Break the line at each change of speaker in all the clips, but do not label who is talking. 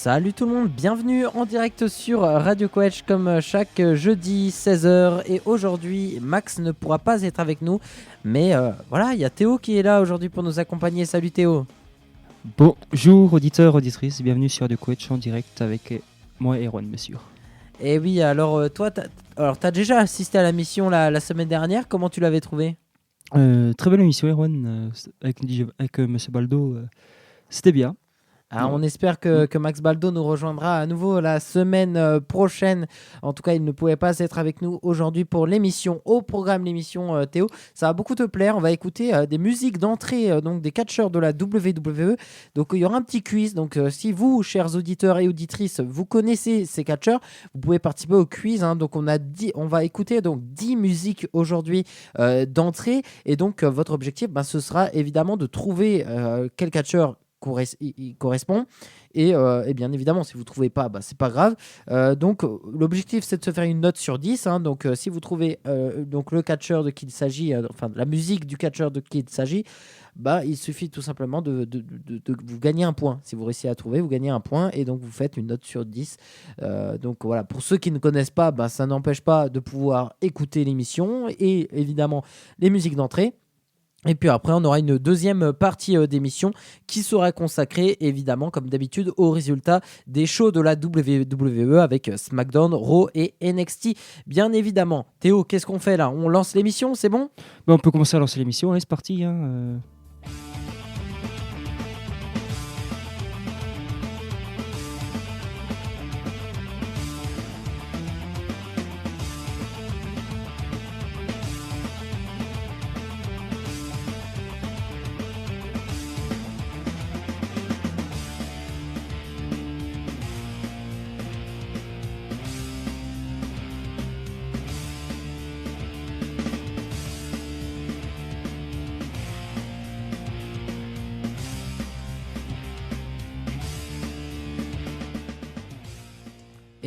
Salut tout le monde, bienvenue en direct sur Radio Quetch comme chaque jeudi 16h. Et aujourd'hui, Max ne pourra pas être avec nous. Mais voilà, il y a Théo qui est là aujourd'hui pour nous accompagner. Salut Théo.
Bonjour auditeurs, auditrices, bienvenue sur Radio Quetch en direct avec moi et Erwan, bien sûr.
Et oui, alors toi, t'as déjà assisté à la mission la semaine dernière. Comment tu l'avais trouvé ?
Très belle émission Erwan, avec Monsieur Baldo, c'était bien.
Alors, on espère que Max Baldo nous rejoindra à nouveau la semaine prochaine. En tout cas, il ne pouvait pas être avec nous aujourd'hui pour l'émission. Au programme l'émission, Théo, ça va beaucoup te plaire. On va écouter des musiques d'entrée donc des catcheurs de la WWE. Donc il y aura un petit quiz. Donc si vous, chers auditeurs et auditrices, vous connaissez ces catcheurs, vous pouvez participer au quiz. Donc on va écouter donc 10 musiques aujourd'hui d'entrée. Et donc votre objectif, ce sera évidemment de trouver quel catcheur il correspond et bien évidemment si vous ne trouvez pas, c'est pas grave. Donc l'objectif c'est de se faire une note sur 10 donc si vous trouvez donc le catcheur de qui il s'agit, enfin la musique du catcheur de qui il s'agit, il suffit tout simplement de vous gagner un point. Si vous réussissez à trouver, vous gagnez un point et donc vous faites une note sur 10. Donc voilà, pour ceux qui ne connaissent pas, ça n'empêche pas de pouvoir écouter l'émission et évidemment les musiques d'entrée. Et puis après, on aura une deuxième partie d'émission qui sera consacrée, évidemment, comme d'habitude, aux résultats des shows de la WWE avec SmackDown, Raw et NXT. Bien évidemment. Théo, qu'est-ce qu'on fait là ? On lance l'émission, c'est bon ?
On peut commencer à lancer l'émission, allez, c'est parti.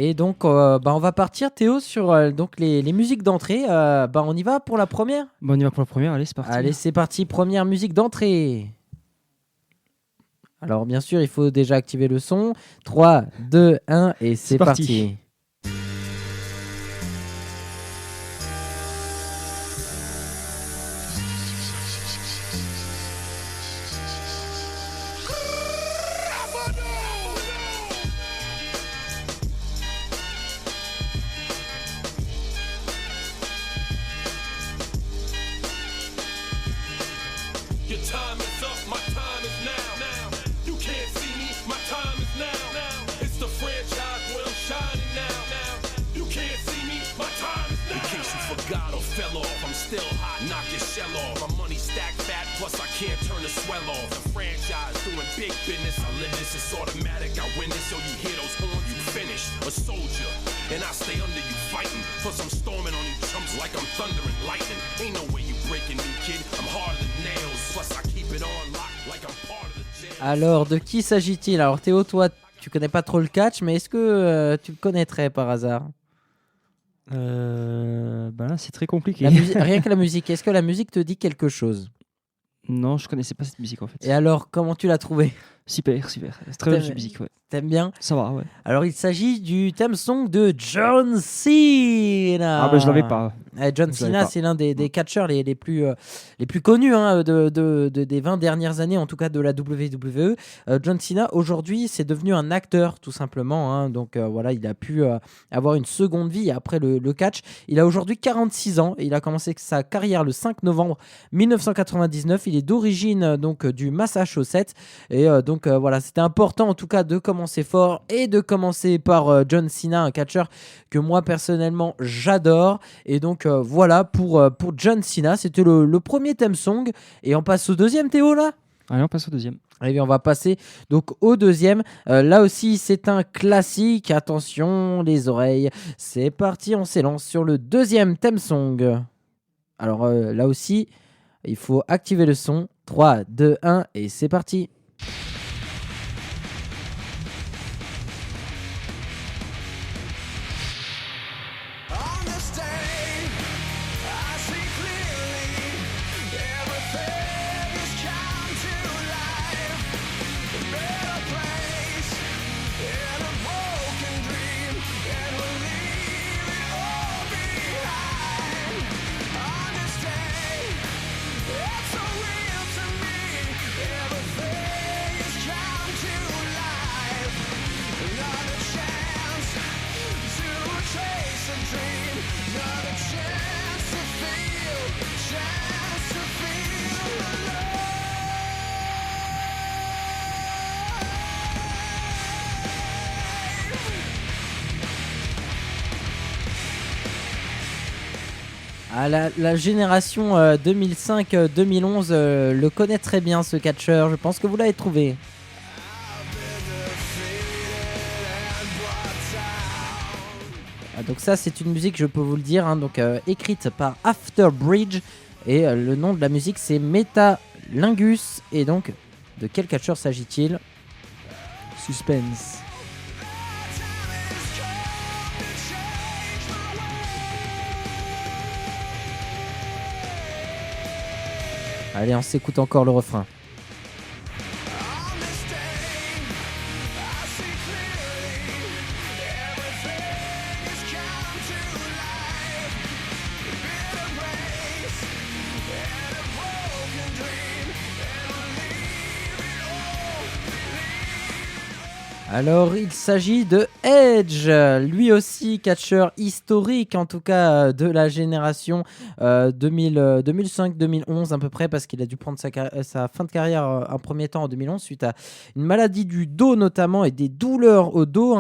Et donc, on va partir, Théo, sur donc les musiques d'entrée. On y va pour la première ?
On y va pour la première, allez, c'est parti.
Allez, c'est parti, première musique d'entrée. Alors, bien sûr, il faut déjà activer le son. 3, 2, 1, et c'est parti. Alors, de qui s'agit-il ? Alors, Théo, toi, tu connais pas trop le catch, mais est-ce que tu le connaîtrais par hasard ?
Là, c'est très compliqué.
Rien que la musique. Est-ce que la musique te dit quelque chose ?
Non, je connaissais pas cette musique en fait.
Et alors, comment tu l'as trouvée ?
Super. C'est très belle musique, ouais.
T'aimes bien ?
Ça va, ouais.
Alors, il s'agit du theme song de John Cena.
Je l'avais pas.
John Cena, c'est l'un des catcheurs les plus connus des 20 dernières années, en tout cas de la WWE. John Cena, aujourd'hui, c'est devenu un acteur, tout simplement. Donc, voilà, il a pu avoir une seconde vie après le catch. Il a aujourd'hui 46 ans et il a commencé sa carrière le 5 novembre 1999. Il est d'origine donc du Massachusetts. Et donc, voilà, c'était important, en tout cas, de commencer fort et de commencer par John Cena, un catcheur que moi personnellement j'adore. Et donc voilà pour John Cena, c'était le premier theme song et on passe au deuxième, Théo, là.
Allez, on passe au deuxième.
Et bien, on va passer donc au deuxième. Là aussi, c'est un classique. Attention, les oreilles. C'est parti, on s'élance sur le deuxième theme song. Alors là aussi, il faut activer le son. 3, 2, 1 et c'est parti. Ah, la génération 2005-2011 le connaît très bien ce catcheur. Je pense que vous l'avez trouvé. Ah, donc ça c'est une musique, je peux vous le dire, hein, donc, écrite par After Bridge. Et le nom de la musique c'est Metalingus. Et donc de quel catcheur s'agit-il? Suspense. Allez, on s'écoute encore le refrain. Alors, il s'agit de Edge, lui aussi catcheur historique, en tout cas de la génération 2005-2011 à peu près, parce qu'il a dû prendre sa fin de carrière un premier temps en 2011 suite à une maladie du dos notamment et des douleurs au dos.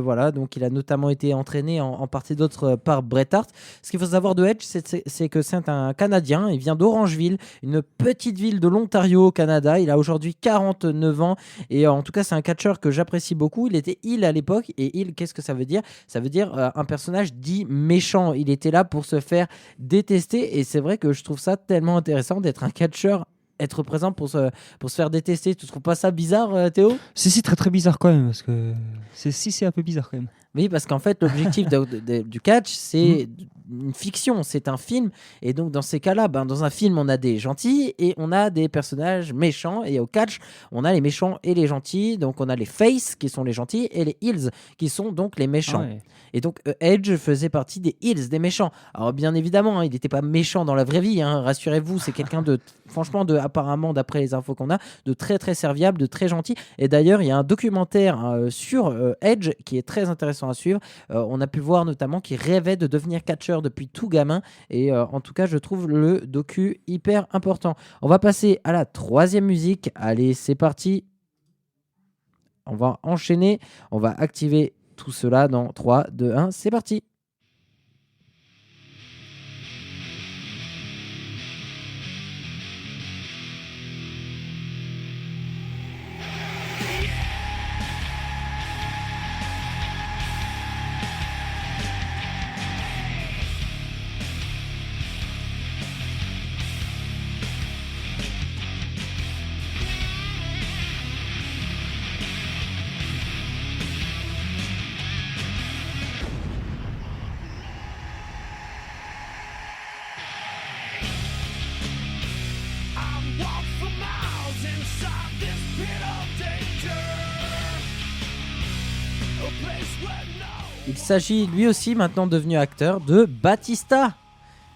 Voilà, donc il a notamment été entraîné en partie d'autre par Bret Hart. Ce qu'il faut savoir de Edge, c'est que c'est un Canadien, il vient d'Orangeville, une petite ville de l'Ontario au Canada. Il a aujourd'hui 49 ans et en tout cas c'est un catcheur que j'apprécie beaucoup. Il était heel à l'époque et heel, qu'est-ce que ça veut dire? Ça veut dire un personnage dit méchant. Il était là pour se faire détester et c'est vrai que je trouve ça tellement intéressant d'être un catcheur, être présent pour se faire détester. Tu trouves pas ça bizarre, Théo?
Si, très très bizarre quand même, parce que c'est un peu bizarre quand même.
Oui, parce qu'en fait, l'objectif du catch, c'est une fiction, c'est un film. Et donc, dans ces cas-là, dans un film, on a des gentils et on a des personnages méchants. Et au catch, on a les méchants et les gentils. Donc, on a les faces qui sont les gentils et les heels qui sont donc les méchants.
Ah ouais.
Et donc, Edge faisait partie des heels, des méchants. Alors, bien évidemment, il n'était pas méchant dans la vraie vie. Rassurez-vous, c'est quelqu'un de, franchement, apparemment, d'après les infos qu'on a, de très, très serviable, de très gentil. Et d'ailleurs, il y a un documentaire sur Edge qui est très intéressant à suivre. On a pu voir notamment qu'il rêvait de devenir catcheur depuis tout gamin et en tout cas je trouve le docu hyper important. On va passer à la troisième musique. Allez, c'est parti. On va enchaîner, on va activer tout cela dans 3, 2, 1, c'est parti. Il s'agit lui aussi maintenant devenu acteur de Batista.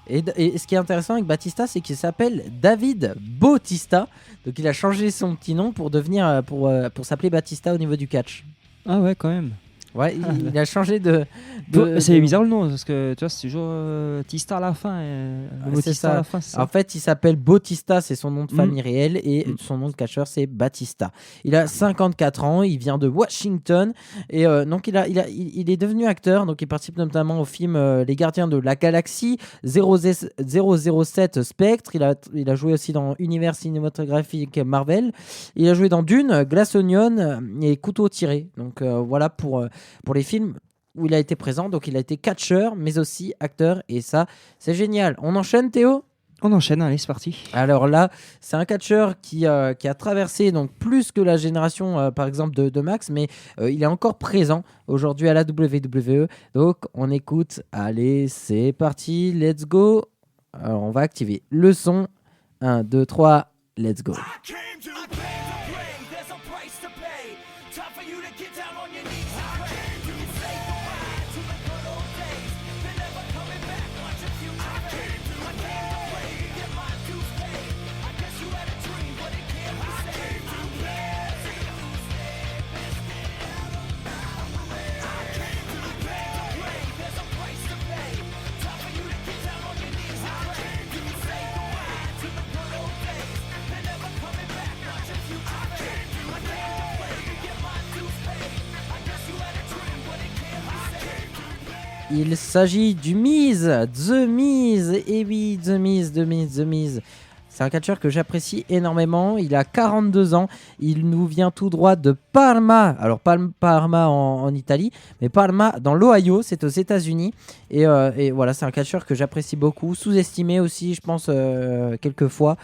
Et ce qui est intéressant avec Batista, c'est qu'il s'appelle David Bautista. Donc il a changé son petit nom pour devenir pour s'appeler Batista au niveau du catch.
Ah ouais, quand même.
Ouais, il a changé de
C'est bizarre le nom, parce que tu vois, c'est toujours Tista à la fin. Le mot
c'est
Tista
ça.
à la fin, c'est ça.
En fait, il s'appelle Bautista, c'est son nom de famille réel, et son nom de catcheur, c'est Batista. Il a 54 ans, il vient de Washington, et donc il est devenu acteur, donc il participe notamment au film Les Gardiens de la Galaxie, 007 Spectre, il a joué aussi dans Univers cinématographique Marvel, il a joué dans Dune, Glass Onion et Couteau tiré. Donc voilà pour les films où il a été présent. Donc il a été catcheur, mais aussi acteur, et ça, c'est génial. On enchaîne, Théo ?
On enchaîne, allez, c'est parti.
Alors là, c'est un catcheur qui a traversé donc plus que la génération, par exemple, de Max, mais il est encore présent aujourd'hui à la WWE. Donc on écoute. Allez, c'est parti, let's go. Alors, on va activer le son. 1, 2, 3, let's go. Il s'agit du Miz, The Miz, et oui, The Miz. C'est un catcheur que j'apprécie énormément. Il a 42 ans. Il nous vient tout droit de Parma. Alors, Parma en Italie, mais Parma dans l'Ohio, c'est aux États-Unis. Et voilà, c'est un catcheur que j'apprécie beaucoup. Sous-estimé aussi, je pense, quelquefois.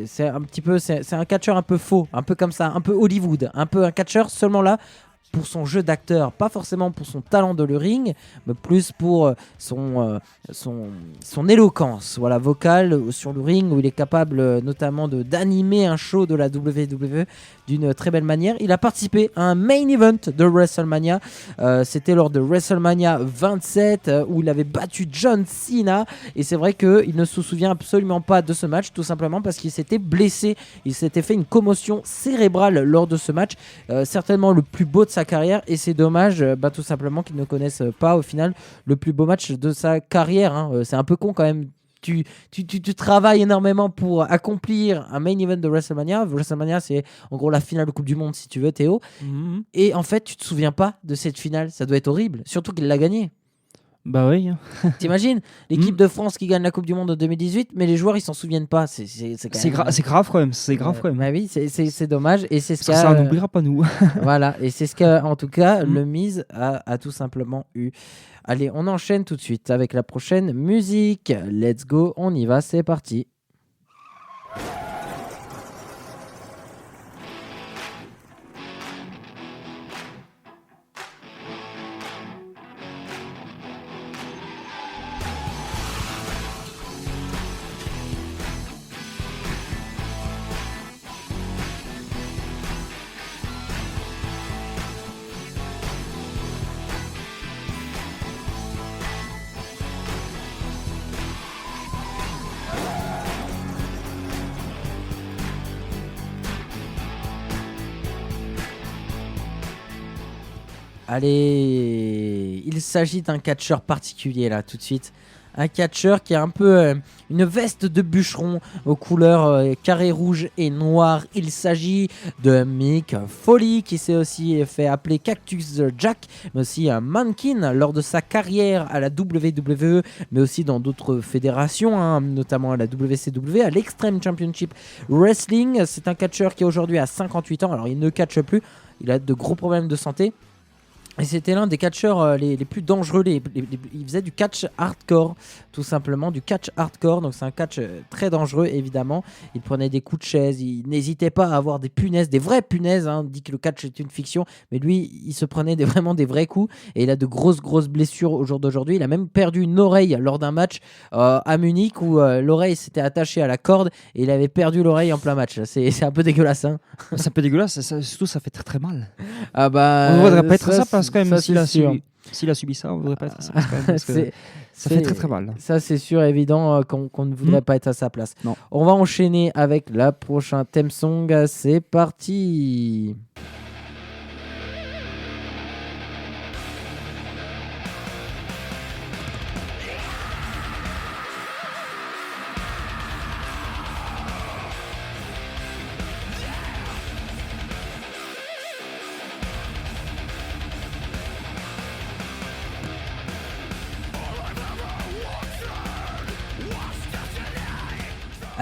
C'est un catcheur un peu faux, un peu comme ça, un peu Hollywood. Un peu un catcheur seulement là pour son jeu d'acteur, pas forcément pour son talent de le ring, mais plus pour son éloquence vocale sur le ring, où il est capable notamment d'animer un show de la WWE d'une très belle manière. Il a participé à un main event de WrestleMania, c'était lors de WrestleMania 27, où il avait battu John Cena, et c'est vrai qu'il ne se souvient absolument pas de ce match, tout simplement parce qu'il s'était blessé, il s'était fait une commotion cérébrale lors de ce match, certainement le plus beau de sa carrière, et c'est dommage tout simplement qu'ils ne connaissent pas au final le plus beau match de sa carrière, hein. C'est un peu con quand même. Tu travailles énormément pour accomplir un main event de WrestleMania. WrestleMania, c'est en gros la finale de Coupe du Monde, si tu veux, Théo. Et en fait, tu te souviens pas de cette finale. Ça doit être horrible, surtout qu'il l'a gagnée.
Bah oui.
T'imagines l'équipe de France qui gagne la Coupe du Monde en 2018, mais les joueurs ils s'en souviennent pas. C'est
grave quand même. C'est grave quand même.
Bah oui, c'est dommage. Et c'est
ça n'oubliera pas nous.
Voilà, et c'est ce que, en tout cas, le Miz a tout simplement eu. Allez, on enchaîne tout de suite avec la prochaine musique. Let's go, on y va, c'est parti. Allez, il s'agit d'un catcheur particulier là tout de suite. Un catcheur qui a un peu une veste de bûcheron aux couleurs carré rouge et noir. Il s'agit de Mick Foley, qui s'est aussi fait appeler Cactus Jack, mais aussi un mannequin lors de sa carrière à la WWE, mais aussi dans d'autres fédérations, hein, notamment à la WCW, à l'Extreme Championship Wrestling. C'est un catcheur qui aujourd'hui a 58 ans. Alors il ne catche plus, il a de gros problèmes de santé. Et c'était l'un des catcheurs les plus dangereux. Il faisait du catch hardcore, tout simplement, du catch hardcore. Donc c'est un catch très dangereux, évidemment. Il prenait des coups de chaise, il n'hésitait pas à avoir des punaises, des vraies punaises. On dit que le catch est une fiction, mais lui, il se prenait vraiment des vrais coups. Et il a de grosses blessures au jour d'aujourd'hui. Il a même perdu une oreille lors d'un match à Munich, où l'oreille s'était attachée à la corde et il avait perdu l'oreille en plein match. C'est un peu dégueulasse. Hein.
C'est un peu dégueulasse, surtout ça fait très très mal.
Ah bah,
on ne devrait pas être ça parce que quand même,
s'il
a subi ça, on ne devrait pas être ça. Parce que ça fait très très mal.
Ça c'est sûr, évident qu'on ne voudrait pas être à sa place.
Non.
On va enchaîner avec la prochaine theme song. C'est parti.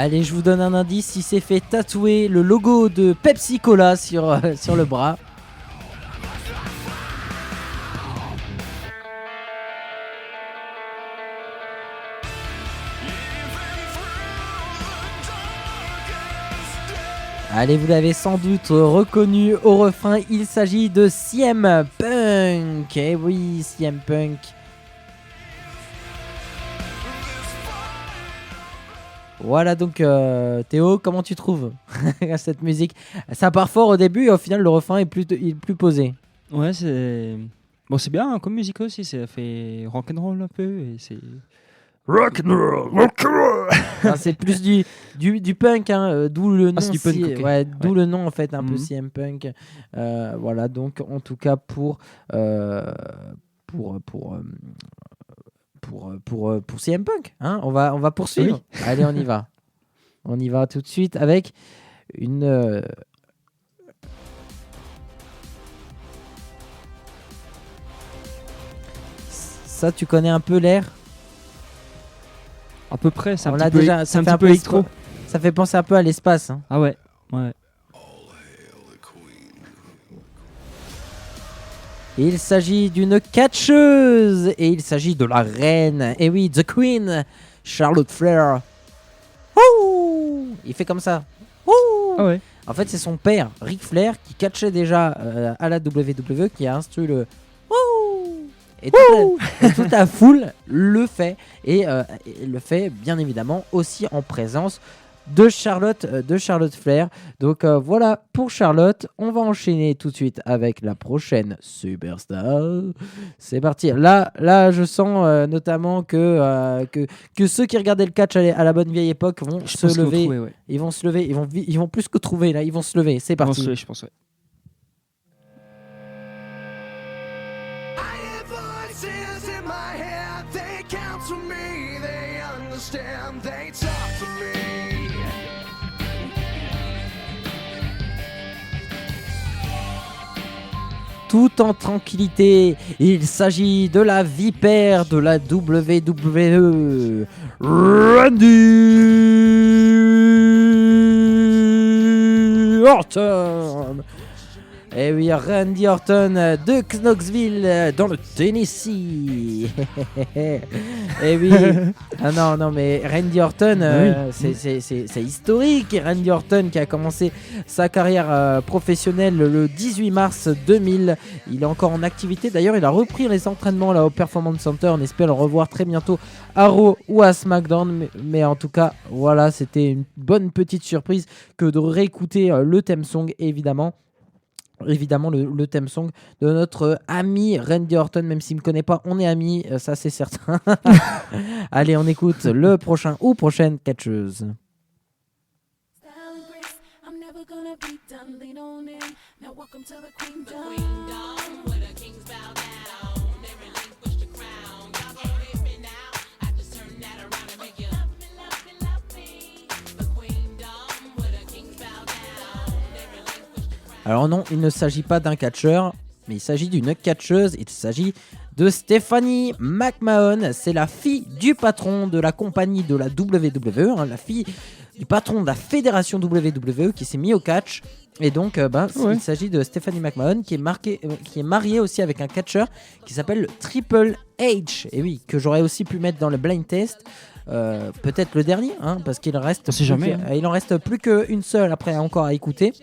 Allez, je vous donne un indice, il s'est fait tatouer le logo de Pepsi Cola sur le bras. Allez, vous l'avez sans doute reconnu au refrain, il s'agit de CM Punk. Eh oui, CM Punk. Voilà donc Théo, comment tu trouves cette musique? Ça part fort au début et au final le refrain est plus posé.
Ouais, c'est bien hein, comme musique aussi, ça fait rock'n'roll un peu et c'est rock'n'roll.
Non, c'est plus du punk, hein, d'où le nom.
C'est du punk, ok.
Ouais, d'où le nom en fait, un peu
Mhm.
CM Punk. Voilà donc en tout cas pour CM Punk, hein, on va poursuivre.
Oui.
Allez, on y va. On y va tout de suite avec une. Ça, tu connais un peu l'air.
À peu près, c'est
On
un
l'a
petit peu,
déjà.
c'est un petit peu électro.
Ça fait penser un peu à l'espace. Hein.
Ah ouais, ouais.
Il s'agit d'une catcheuse et il s'agit de la reine. Et oui, The Queen, Charlotte Flair. Ouh, il fait comme ça. Ouh.
Ah ouais.
En fait, c'est son père, Ric Flair, qui catchait déjà à la WWE, qui a instruit le Ouh. Et toute la foule le fait. Et le fait, bien évidemment, aussi en présence de Charlotte Flair. Donc voilà pour Charlotte. On va enchaîner tout de suite avec la prochaine superstar. C'est parti. Là, je sens notamment que ceux qui regardaient le catch à la bonne vieille époque vont
Je
se
pense qu'ils vont
lever.
trouver, ouais.
Ils vont se lever. Ils vont plus que trouver là. Ils vont se lever. C'est
Ils vont
parti.
se lever, je pense, ouais.
Tout en tranquillité, il s'agit de la vipère de la WWE, Randy Orton. Et oui, Randy Orton de Knoxville dans le Tennessee. Et oui, ah non, mais Randy Orton, c'est historique. Randy Orton qui a commencé sa carrière professionnelle le 18 mars 2000. Il est encore en activité. D'ailleurs, il a repris les entraînements là au Performance Center. On espère le revoir très bientôt à Raw ou à SmackDown. Mais en tout cas, voilà, c'était une bonne petite surprise que de réécouter le theme song, évidemment le theme song de notre ami Randy Orton, même s'il ne me connaît pas, on est amis, ça c'est certain. Allez, on écoute le prochain ou prochaine catcheuse. Alors non, il ne s'agit pas d'un catcheur, mais il s'agit d'une catcheuse. Il s'agit de Stephanie McMahon. C'est la fille du patron de la compagnie de la WWE, hein, la fille du patron de la fédération WWE qui s'est mis au catch. Et donc, il s'agit de Stephanie McMahon qui est mariée aussi avec un catcheur qui s'appelle Triple H. Et oui, que j'aurais aussi pu mettre dans le blind test. Peut-être le dernier, hein, parce qu'il reste il en reste plus qu'une seule après encore à écouter.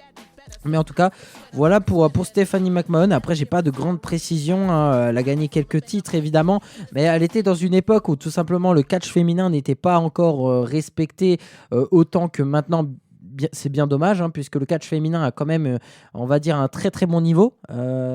Mais en tout cas, voilà pour Stephanie McMahon. Après, j'ai pas de grande précision. Hein. Elle a gagné quelques titres, évidemment. Mais elle était dans une époque où tout simplement le catch féminin n'était pas encore respecté autant que maintenant. C'est bien dommage, hein, puisque le catch féminin a quand même, on va dire, un très très bon niveau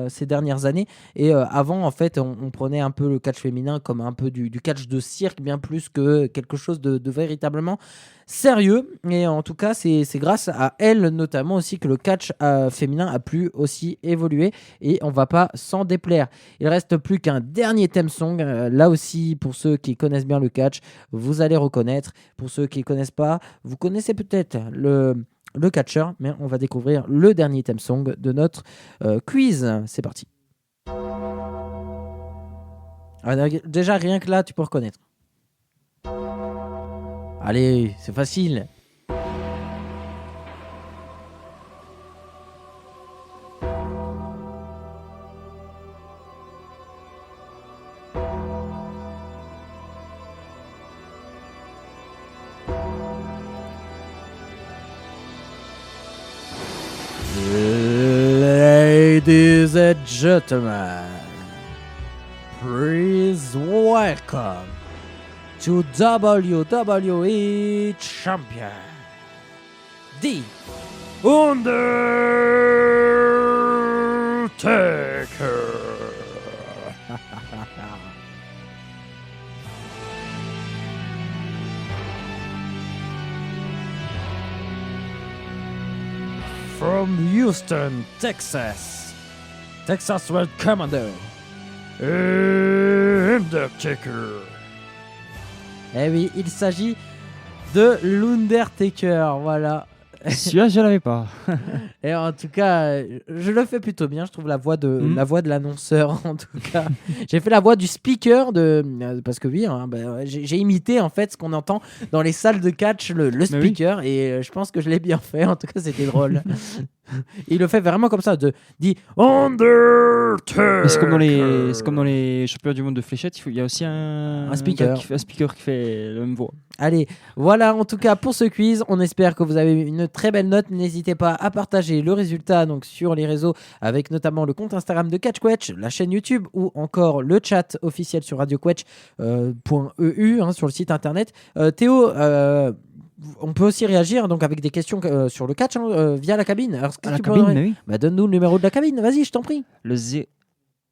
ces dernières années. Et avant, en fait, on prenait un peu le catch féminin comme un peu du catch de cirque, bien plus que quelque chose de véritablement sérieux. Et en tout cas, c'est grâce à elle notamment aussi que le catch féminin a pu aussi évoluer. Et on va pas s'en déplaire. Il reste plus qu'un dernier theme song. Là aussi, pour ceux qui connaissent bien le catch, vous allez reconnaître. Pour ceux qui ne connaissent pas, vous connaissez peut-être le catcheur, mais on va découvrir le dernier theme song de notre quiz. C'est parti. Alors, déjà, rien que là, tu peux reconnaître. Allez, c'est facile. Ladies and gentlemen, please welcome to WWE Champion, The Undertaker. From Houston, Texas, Texas World Commander, Undertaker. Eh oui, il s'agit de l'Undertaker, voilà.
Celui-là, je l'avais pas.
Et en tout cas, je le fais plutôt bien. Je trouve la voix de l'annonceur, en tout cas. J'ai fait la voix du speaker parce que oui, hein, j'ai imité en fait ce qu'on entend dans les salles de catch, le speaker, et je pense que je l'ai bien fait. En tout cas, c'était drôle. Il le fait vraiment comme ça, dit Undertaker.
C'est comme dans les championnats du monde de fléchettes, il y a aussi un
speaker.
Un speaker qui fait la même voix.
Allez, voilà en tout cas pour ce quiz. On espère que vous avez eu une très belle note. N'hésitez pas à partager le résultat donc sur les réseaux, avec notamment le compte Instagram de CatchQuetch, la chaîne YouTube ou encore le chat officiel sur radioquetch.eu sur le site internet. Théo, on peut aussi réagir donc avec des questions sur le catch via la cabine. Alors,
Oui.
Donne-nous le numéro de la cabine. Vas-y, je t'en prie.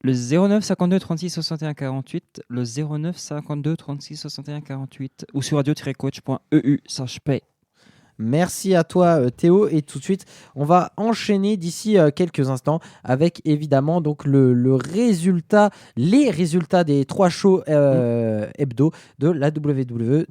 Le 09 52 36 61 48, le 09 52 36 61 48 ou sur radio-coach.eu, ça je paie.
Merci à toi Théo, et tout de suite on va enchaîner d'ici quelques instants avec évidemment donc les résultats des 3 shows hebdo de la WWE.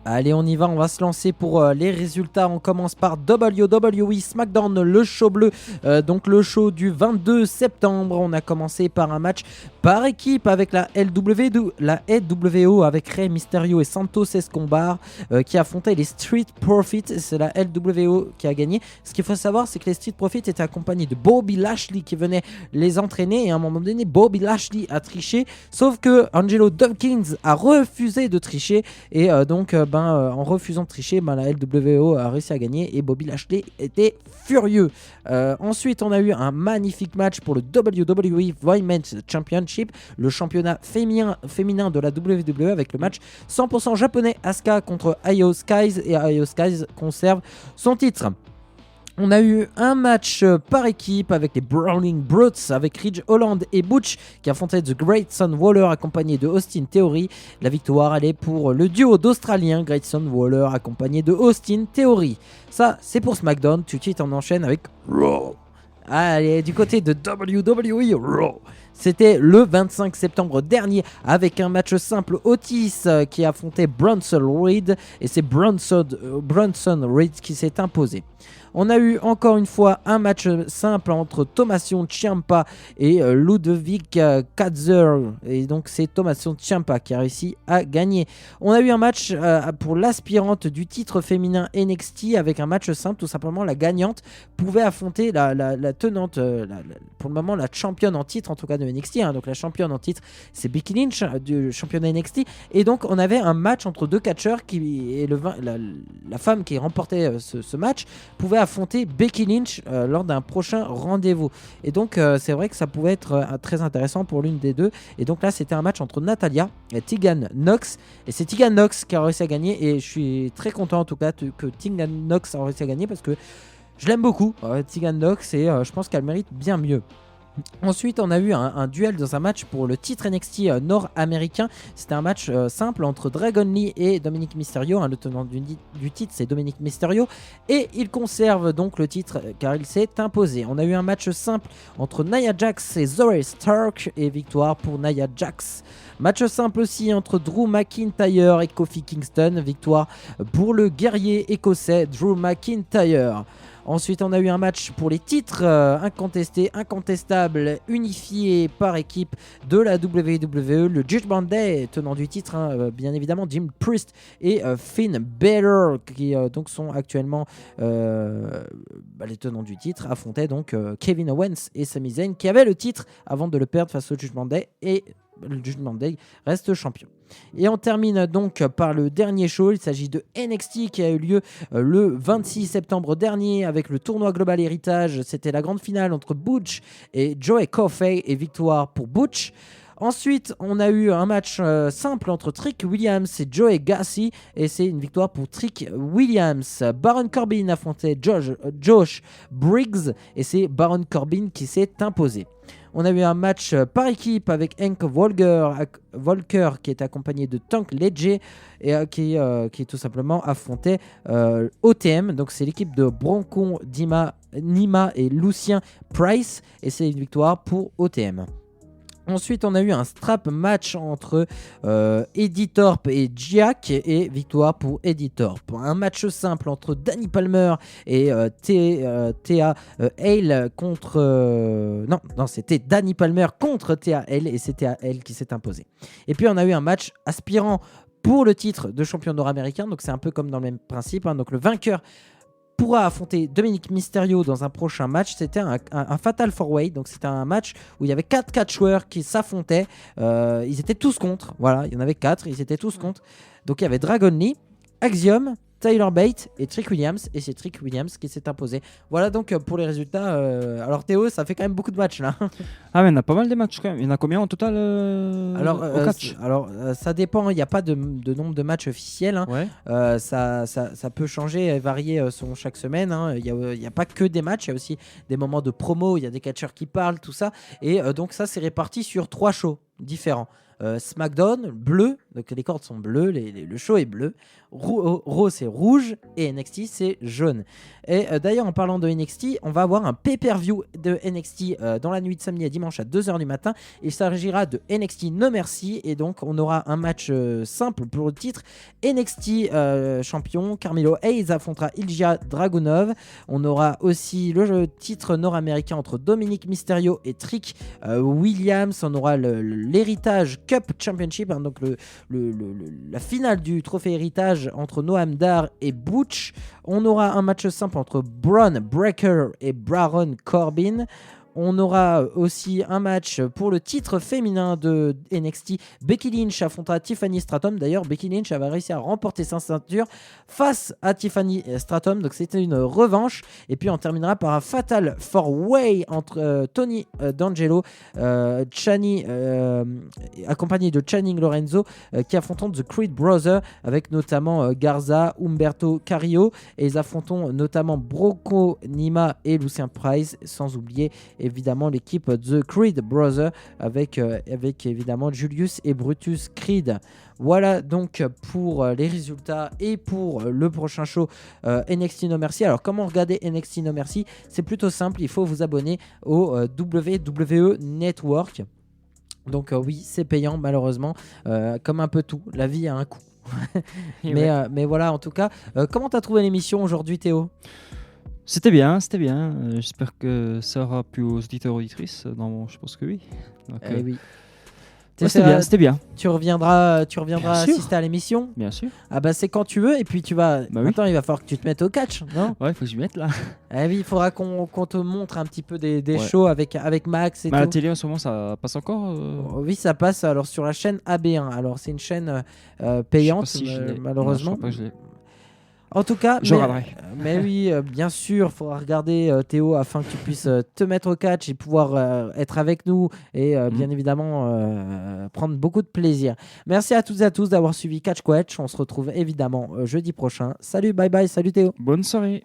Allez, on y va, on va se lancer pour les résultats. On commence par WWE SmackDown, le show bleu, donc le show du 22 septembre. On a commencé par un match par équipe avec la LWO avec Rey Mysterio et Santos Escobar qui affrontaient les Street Profits. C'est la LWO qui a gagné. Ce qu'il faut savoir, c'est que les Street Profits étaient accompagnés de Bobby Lashley qui venait les entraîner, et à un moment donné, Bobby Lashley a triché, sauf que Angelo Dawkins a refusé de tricher, et donc en refusant de tricher, la LWO a réussi à gagner et Bobby Lashley était furieux. Ensuite, on a eu un magnifique match pour le WWE Women's Championship, le championnat féminin de la WWE, avec le match 100% japonais, Asuka contre Io Skies, et Io Skies conserve son titre. On a eu un match par équipe avec les Brawling Brutes, avec Ridge Holland et Butch qui affrontaient The Grayson Waller accompagné de Austin Theory. La victoire allait pour le duo d'Australiens, Grayson Waller accompagné de Austin Theory. Ça, c'est pour SmackDown. Tout de suite, on enchaîne avec Raw. Allez, du côté de WWE Raw. C'était le 25 septembre dernier avec un match simple, Otis qui affrontait Bronson Reed, et c'est Bronson Reed qui s'est imposé. On a eu encore une fois un match simple entre Tommaso Ciampa et Ludwig Kaiser, et donc c'est Tommaso Ciampa qui a réussi à gagner. On a eu un match pour l'aspirante du titre féminin NXT avec un match simple, tout simplement la gagnante pouvait affronter la tenante, pour le moment la championne en titre en tout cas de NXT, donc la championne en titre c'est Becky Lynch du championnat NXT, et donc on avait un match entre deux catcheurs et la femme qui remportait ce match pouvait affronter Becky Lynch lors d'un prochain rendez-vous, et donc c'est vrai que ça pouvait être très intéressant pour l'une des deux, et donc là c'était un match entre Natalya et Tegan Nox, et c'est Tegan Nox qui a réussi à gagner, et je suis très content en tout cas que Tegan Nox a réussi à gagner parce que je l'aime beaucoup, Tegan Nox, et je pense qu'elle mérite bien mieux. Ensuite, on a eu un duel dans un match pour le titre NXT nord-américain. C'était un match simple entre Dragon Lee et Dominic Mysterio. Le tenant du titre, c'est Dominic Mysterio. Et il conserve donc le titre car il s'est imposé. On a eu un match simple entre Nia Jax et Zoey Stark, et victoire pour Nia Jax. Match simple aussi entre Drew McIntyre et Kofi Kingston. Victoire pour le guerrier écossais Drew McIntyre. Ensuite, on a eu un match pour les titres incontestables, unifiés par équipe de la WWE, le Judgment Day, tenant du titre, bien évidemment, Jim Priest et Finn Balor, qui donc sont actuellement les tenants du titre, affrontaient donc Kevin Owens et Sami Zayn, qui avaient le titre avant de le perdre face au Judgment Day, et le Judgment Day reste champion. Et on termine donc par le dernier show. Il s'agit de NXT qui a eu lieu le 26 septembre dernier avec le tournoi Global Héritage. C'était la grande finale entre Butch et Joey Coffey, et victoire pour Butch. Ensuite, on a eu un match simple entre Trick Williams et Joey Gacy, et c'est une victoire pour Trick Williams. Baron Corbin affrontait Josh Briggs, et c'est Baron Corbin qui s'est imposé. On a eu un match par équipe avec Hank Volker qui est accompagné de Tank Ledger, et qui tout simplement affrontait OTM. Donc c'est l'équipe de Bronco Nima et Lucien Price, et c'est une victoire pour OTM. Ensuite, on a eu un strap match entre Eddie Thorpe et Jack, et victoire pour Eddie Thorpe. Un match simple entre Danny Palmer et Thea Hale contre... Non, c'était Danny Palmer contre Thea Hale, et c'est Thea Hale qui s'est imposée. Et puis, on a eu un match aspirant pour le titre de champion nord-américain. Donc, c'est un peu comme dans le même principe. Donc, le vainqueur pourra affronter Dominic Mysterio dans un prochain match. C'était un Fatal 4-Way, donc c'était un match où il y avait 4 catcheurs qui s'affrontaient. Ils étaient tous contre, voilà, il y en avait 4, ils étaient tous contre. Donc il y avait Dragon Lee, Axiom, Tyler Bate et Trick Williams, et c'est Trick Williams qui s'est imposé. Voilà donc pour les résultats. Alors Théo, ça fait quand même beaucoup de matchs là.
Ah mais il y en a pas mal de matchs quand même. Il y en a combien en total au catch?
Ça dépend, il n'y a pas de nombre de matchs officiels.
Ouais.
Ça peut changer et varier selon chaque semaine. Il n'y a pas que des matchs, il y a aussi des moments de promo, il y a des catcheurs qui parlent, tout ça. Et donc ça, c'est réparti sur 3 shows différents. SmackDown, bleu, donc les cordes sont bleues, le show est bleu. Raw, c'est rouge, et NXT, c'est jaune. Et d'ailleurs, en parlant de NXT, on va avoir un pay-per-view de NXT dans la nuit de samedi à dimanche à 2h du matin. Il s'agira de NXT No Mercy, et donc on aura un match simple pour le titre. NXT champion, Carmelo Hayes affrontera Ilja Dragunov. On aura aussi le titre nord-américain entre Dominic Mysterio et Trick Williams. On aura l'Héritage Cup Championship, donc la finale du trophée héritage entre Noam Dar et Butch. On aura un match simple entre Braun Breaker et Baron Corbin. On aura aussi un match pour le titre féminin de NXT. Becky Lynch affrontera Tiffany Stratton. D'ailleurs, Becky Lynch avait réussi à remporter sa ceinture face à Tiffany Stratton. Donc c'était une revanche. Et puis on terminera par un Fatal 4-Way entre Tony D'Angelo, Chani, accompagné de Channing Lorenzo, qui affronteront The Creed Brothers, avec notamment Garza, Humberto Carrillo. Et ils affronteront notamment Bronco Nima et Lucien Price, sans oublier évidemment l'équipe The Creed Brothers avec évidemment Julius et Brutus Creed. Voilà donc pour les résultats et pour le prochain show NXT No Mercy. Alors comment regarder NXT No Mercy? C'est plutôt simple, il faut vous abonner au WWE Network. Donc oui, c'est payant malheureusement, comme un peu tout, la vie a un coût. mais voilà, en tout cas, comment t'as trouvé l'émission aujourd'hui, Théo?
C'était bien. J'espère que ça aura plu aux auditeurs et auditrices. Je pense que oui. Donc,
oui.
Ouais, c'était bien.
Tu reviendras
Bien
assister à l'émission?
Bien sûr.
Ah bah c'est quand tu veux, et puis tu vas... Maintenant il va falloir que tu te mettes au catch, non?
Ouais, il faut que je m'y mette là.
Eh oui, il faudra qu'on te montre un petit peu des shows avec Max et tout.
La télé en ce moment, ça passe encore
Oui, ça passe alors sur la chaîne AB1. Alors c'est une chaîne payante, malheureusement.
Non, je sais pas,
en tout cas, mais oui, bien sûr, il faudra regarder Théo afin que tu puisses te mettre au catch et pouvoir être avec nous et bien évidemment prendre beaucoup de plaisir. Merci à toutes et à tous d'avoir suivi Catch Quetch. On se retrouve évidemment jeudi prochain. Salut, bye bye, salut Théo.
Bonne soirée.